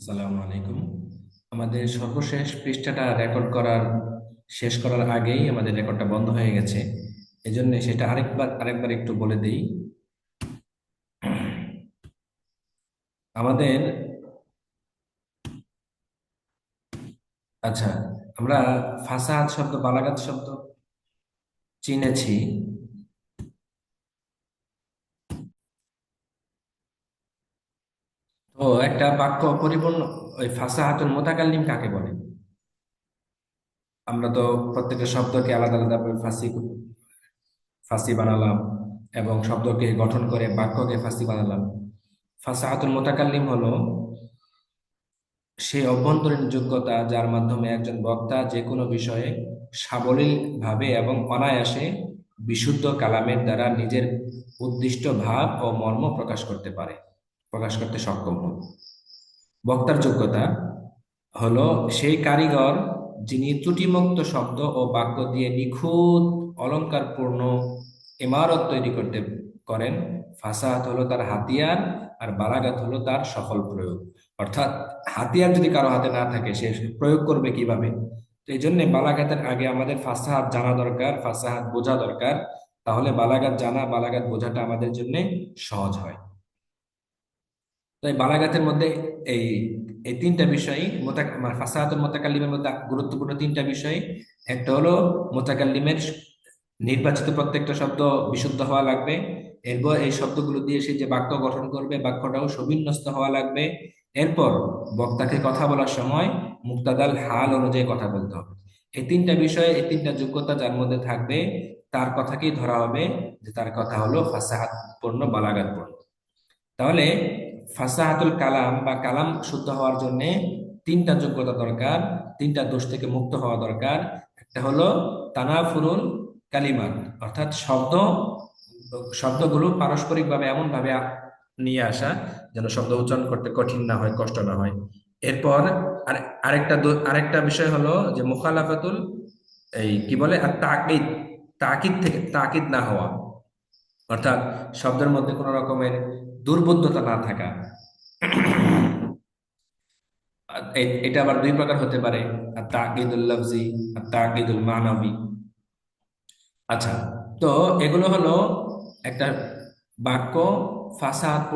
আসসালামু আলাইকুম। আমাদের সর্বশেষ পৃষ্ঠাটা রেকর্ড করার শেষ করার আগেই আমাদের রেকর্ডটা বন্ধ হয়ে গেছে। এজন্য সেটা আরেকবার একটু বলে দিই। আমাদের আচ্ছা, আমরা ফাসাদ শব্দ, বালাগাত শব্দ চিনেছি। তো একটা বাক্য পরিপূর্ণ, ওই ফাসাহাতুল মুতাকাল্লিম কাকে বলে? আমরা তো প্রত্যেকটা শব্দকে আলাদা আলাদা ভাবে ফাসি ফাসি বানালাম এবং শব্দকে গঠন করে বাক্যকে ফাসি বানালাম। ফাসাহাতুল মুতাকাল্লিম হলো সেই অভ্যন্তরীণ যোগ্যতা যার মাধ্যমে একজন বক্তা যে কোনো বিষয়ে সাবলীলভাবে এবং অনায়াসে বিশুদ্ধ কালামের দ্বারা নিজের উদ্দিষ্ট ভাব ও মর্ম প্রকাশ করতে সক্ষম হন। বক্তার যোগ্যতা হলো সেই কারিগর যিনি ত্রুটিমুক্ত শব্দ ও বাক্য দিয়ে নিখুঁত অলংকারপূর্ণ ইমারত তৈরি করেন। ফাসাহাত হলো তার হাতিয়ার, আর বালাগাত হলো তার সফল প্রয়োগ। অর্থাৎ হাতিয়ার যদি কারো হাতে না থাকে, সে প্রয়োগ করবে কিভাবে? তো এই জন্য বালাগাতের আগে আমাদের ফাসাহাত জানা দরকার, ফাসাহাত বোঝা দরকার। তাহলে বালাগাত জানা, বালাগাত বোঝাটা আমাদের জন্য সহজ হয়। তো এই বালাগাতের মধ্যে এই এই তিনটা বিষয় মানে ফাসাহাতুল মুতাকাল্লিমের মধ্যে গুরুত্বপূর্ণ তিনটা বিষয়। একটা হলো মুতাকাল্লিমের নির্বাচিত প্রত্যেকটা শব্দ বিশুদ্ধ হওয়া লাগবে। এরপর এই শব্দগুলো দিয়ে সে যে বাক্য গঠন করবে, বাক্যটাও সুবিন্যস্ত হওয়া লাগবে। এরপর বক্তাকে কথা বলার সময় মুক্তাদাল হাল অনুযায়ী কথা বলতে হবে। এই তিনটা বিষয়, এই তিনটা যোগ্যতা যার মধ্যে থাকবে, তার কথাকেই ধরা হবে যে তার কথা হলো ফাসাহাত পূর্ণ, বালাগাত পূর্ণ। তাহলে ফাসাহাতুল কালাম বা কালাম শুদ্ধ হওয়ার জন্য তিনটা যোগ্যতা দরকার, তিনটা দোষ থেকে মুক্ত হওয়া দরকার। একটা হলো তানাফুরুল কালিমাত, অর্থাৎ শব্দগুলো পারস্পরিকভাবে এমন ভাবে নিয়ে আসা যেন শব্দ উচ্চারণ করতে কঠিন না হয়, কষ্ট না হয়। এরপর আরেকটা বিষয় হলো যে মুখালাফাতুল, এই কি বলে, আর তাকিদ, তাকিদ না হওয়া, অর্থাৎ শব্দের মধ্যে কোনো রকমের দুর্বোধ্যতা না থাকা। আর এটা আবার দুই প্রকার হতে পারে, আর তাকিদুল লফজি আর তাকিদুল মানবী। আচ্ছা, তো এগুলো হলো একটা বাক্য ফাসাদ